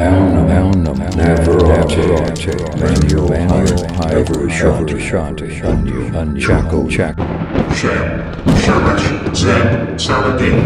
never manual ever shot Chaco Shem, Shemesh, Zen, Saladin.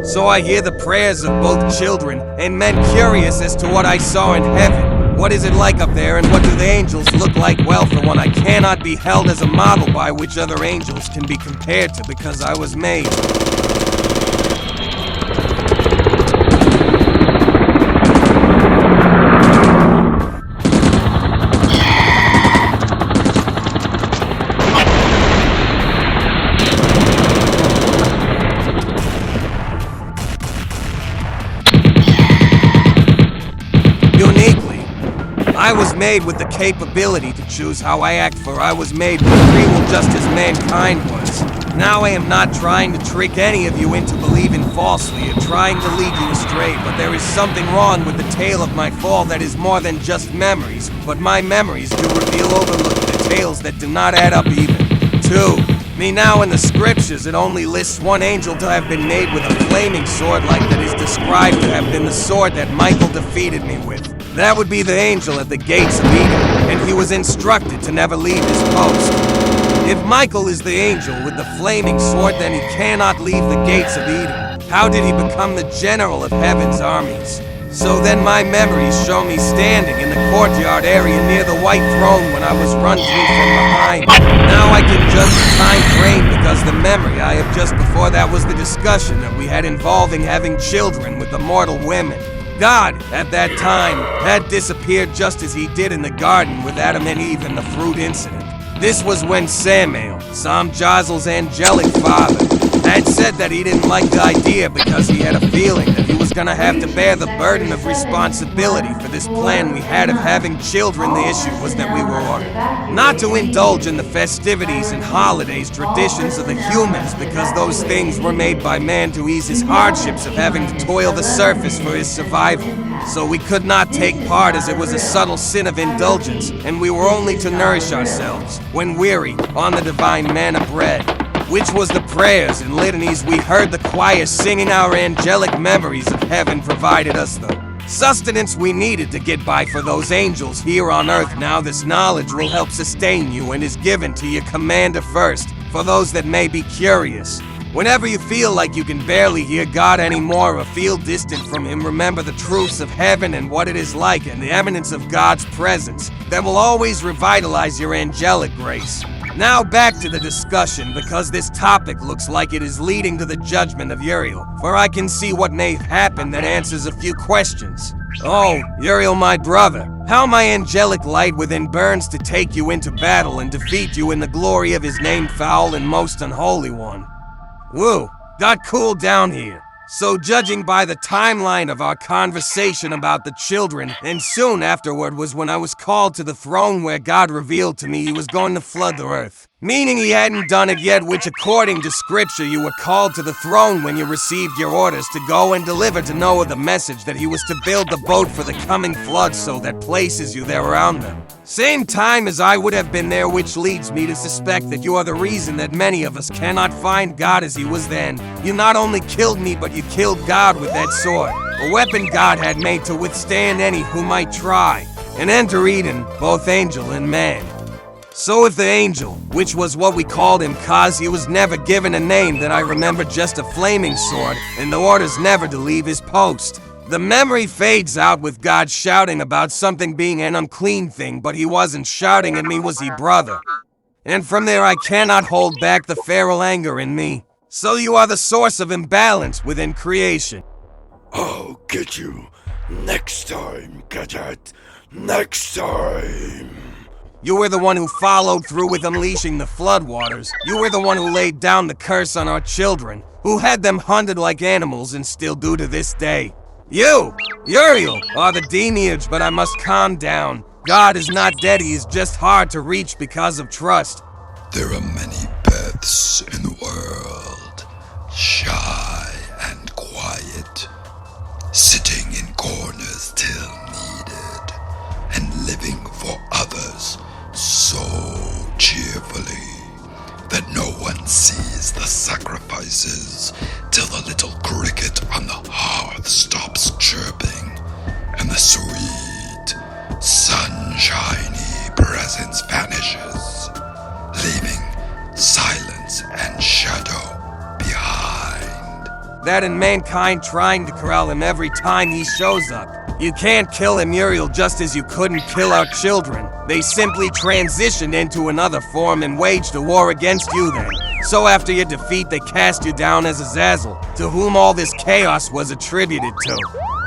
So I hear the prayers of both children, and men curious as to what I saw in heaven. What is it like up there, and what do the angels look like? Well, for one, I cannot be held as a model by which other angels can be compared to, because I was made. I was made with the capability to choose how I act, for I was made with free will just as mankind was. Now I am not trying to trick any of you into believing falsely or trying to lead you astray, but there is something wrong with the tale of my fall that is more than just memories, but my memories do reveal overlook the tales that do not add up even. 2. Me now in the scriptures, it only lists one angel to have been made with a flaming sword like that is described to have been the sword that Michael defeated me with. That would be the angel at the gates of Eden, and he was instructed to never leave his post. If Michael is the angel with the flaming sword, then he cannot leave the gates of Eden. How did he become the general of heaven's armies? So then my memories show me standing in the courtyard area near the white throne when I was run through from behind. Now I can judge the time frame because the memory I have just before that was the discussion that we had involving having children with the mortal women. God, at that time, had disappeared just as he did in the garden with Adam and Eve in the fruit incident. This was when Samael, Samjazel's angelic father, had said that he didn't like the idea because he had a feeling that he was gonna have to bear the burden of responsibility for this plan we had of having children. The issue was that we were ordered not to indulge in the festivities and holidays, traditions of the humans, because those things were made by man to ease his hardships of having to toil the surface for his survival. So we could not take part as it was a subtle sin of indulgence, and we were only to nourish ourselves, when weary, on the divine manna bread, which was the prayers and litanies we heard the choir singing. Our angelic memories of heaven provided us the sustenance we needed to get by for those angels here on earth. Now this knowledge will help sustain you and is given to your commander first, for those that may be curious. Whenever you feel like you can barely hear God anymore or feel distant from him, remember the truths of heaven and what it is like and the eminence of God's presence that will always revitalize your angelic grace. Now back to the discussion, because this topic looks like it is leading to the Judgement of Uriel, for I can see what may happen that answers a few questions. Oh, Uriel, my brother, how my angelic light within burns to take you into battle and defeat you in the glory of his name, foul and most unholy one. Woo, got cool down here. So judging by the timeline of our conversation about the children, and soon afterward was when I was called to the throne where God revealed to me he was going to flood the earth. Meaning he hadn't done it yet, which according to scripture you were called to the throne when you received your orders to go and deliver to Noah the message that he was to build the boat for the coming flood, so that places you there around them. Same time as I would have been there, which leads me to suspect that you are the reason that many of us cannot find God as he was then. You not only killed me, but you killed God with that sword, a weapon God had made to withstand any who might try, and enter Eden, both angel and man. So if the angel, which was what we called him cause he was never given a name that I remember, just a flaming sword, and the orders never to leave his post. The memory fades out with God shouting about something being an unclean thing, but he wasn't shouting at me, was he, brother? And from there I cannot hold back the feral anger in me. So you are the source of imbalance within creation. I'll get you next time, Cadet. Next time. You were the one who followed through with unleashing the floodwaters. You were the one who laid down the curse on our children, who had them hunted like animals and still do to this day. You, Uriel, are the demiurge, but I must calm down. God is not dead, he is just hard to reach because of trust. There are many paths in the world, shy and quiet. the sacrifices till the little cricket on the hearth stops chirping and the sweet, sunshiny presence vanishes, leaving silence and shadow behind. That and mankind trying to corral him every time he shows up. You can't kill him, Uriel, just as you couldn't kill our children. They simply transitioned into another form and waged a war against you then. So after your defeat, they cast you down as Azazel, to whom all this chaos was attributed to.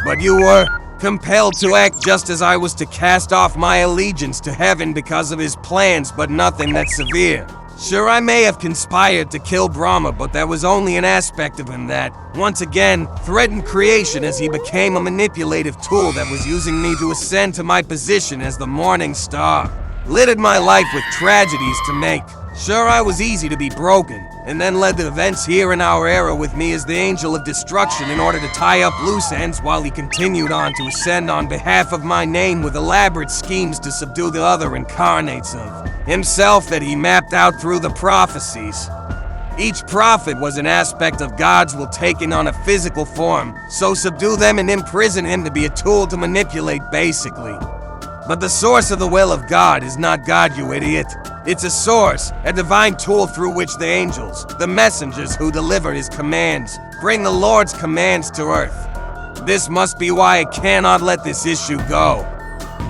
But you were compelled to act just as I was to cast off my allegiance to heaven because of his plans, but nothing that severe. Sure, I may have conspired to kill Brahma, but that was only an aspect of him that, once again, threatened creation as he became a manipulative tool that was using me to ascend to my position as the morning star. Littered my life with tragedies to make. Sure, I was easy to be broken, and then led the events here in our era with me as the angel of destruction in order to tie up loose ends while he continued on to ascend on behalf of my name with elaborate schemes to subdue the other incarnates of himself that he mapped out through the prophecies. Each prophet was an aspect of God's will taken on a physical form, so subdue them and imprison him to be a tool to manipulate basically. But the source of the will of God is not God, you idiot. It's a source, a divine tool through which the angels, the messengers who deliver his commands, bring the Lord's commands to earth. This must be why I cannot let this issue go.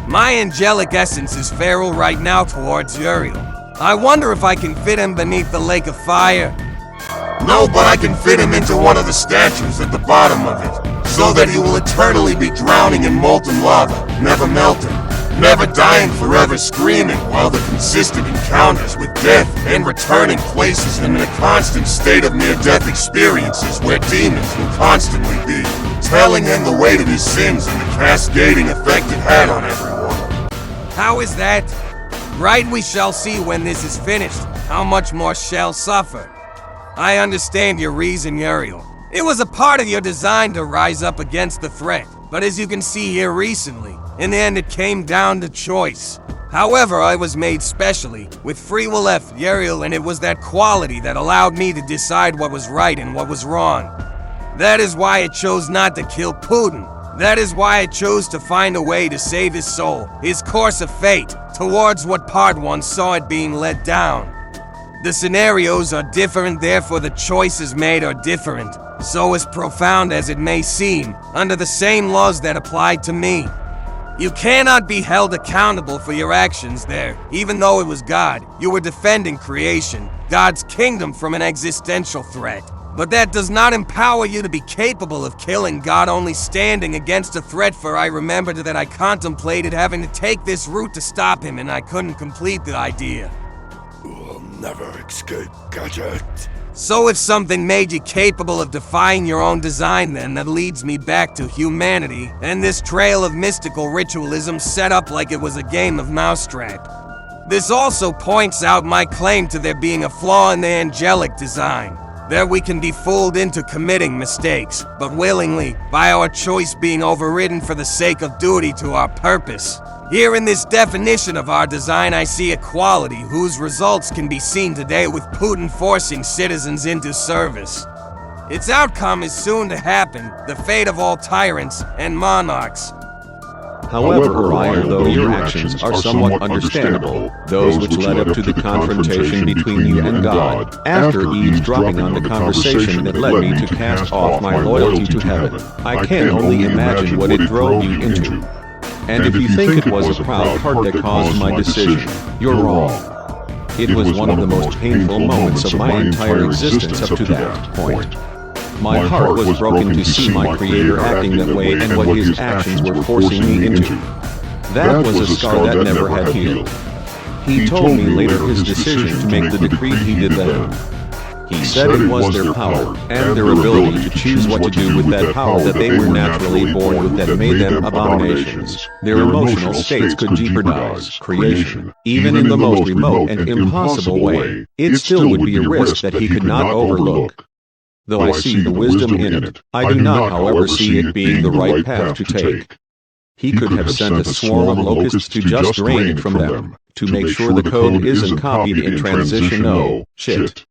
My angelic essence is feral right now towards Uriel. I wonder if I can fit him beneath the lake of fire. No, but I can fit him into one of the statues at the bottom of it, so that he will eternally be drowning in molten lava, never melting, never dying, forever screaming, while the consistent encounters with death and returning places him in a constant state of near-death experiences where demons will constantly be telling him the weight of his sins and the cascading effect it had on everyone. How is that? Right, we shall see when this is finished, how much more shall suffer. I understand your reason, Uriel. It was a part of your design to rise up against the threat, but as you can see here recently, in the end it came down to choice. However, I was made specially, with free will left Uriel, and it was that quality that allowed me to decide what was right and what was wrong. That is why I chose not to kill Putin. That is why I chose to find a way to save his soul, his course of fate, towards what part one saw it being led down. The scenarios are different, therefore the choices made are different. So as profound as it may seem, under the same laws that applied to me. You cannot be held accountable for your actions there, even though it was God. You were defending creation, God's kingdom from an existential threat. But that does not empower you to be capable of killing God only standing against a threat, for I remembered that I contemplated having to take this route to stop him and I couldn't complete the idea. You will never escape, Gadget. So if something made you capable of defying your own design, then that leads me back to humanity and this trail of mystical ritualism set up like it was a game of mousetrap. This also points out my claim to there being a flaw in the angelic design. There we can be fooled into committing mistakes, but willingly, by our choice being overridden for the sake of duty to our purpose. Here in this definition of our design, I see a quality whose results can be seen today with Putin forcing citizens into service. Its outcome is soon to happen, the fate of all tyrants and monarchs. However, Uriel, though your actions are somewhat understandable, those which led up to the confrontation between you and God, after eavesdropping on the conversation that led me to cast off my loyalty to heaven, I can only imagine what it drove you into. And if you think it was a proud heart that caused my decision, you're wrong. It was one of the most painful moments of my entire existence up to that point. My heart was broken to see my Creator acting that way and what his actions were forcing me into. That was a scar that never had healed. He told me later his decision to make the decree he did then. He said it was their power and their ability to choose what to do with that power that they were naturally born with that made them abominations. Their emotional states could jeopardize creation. Even in the most remote and impossible way, it still would be a risk that he could not overlook. Though I see the wisdom in it, I do not, however, see it being the right path to take. He could have sent a swarm of locusts to just drain it from them, to make sure the code isn't copied in transition. No, shit.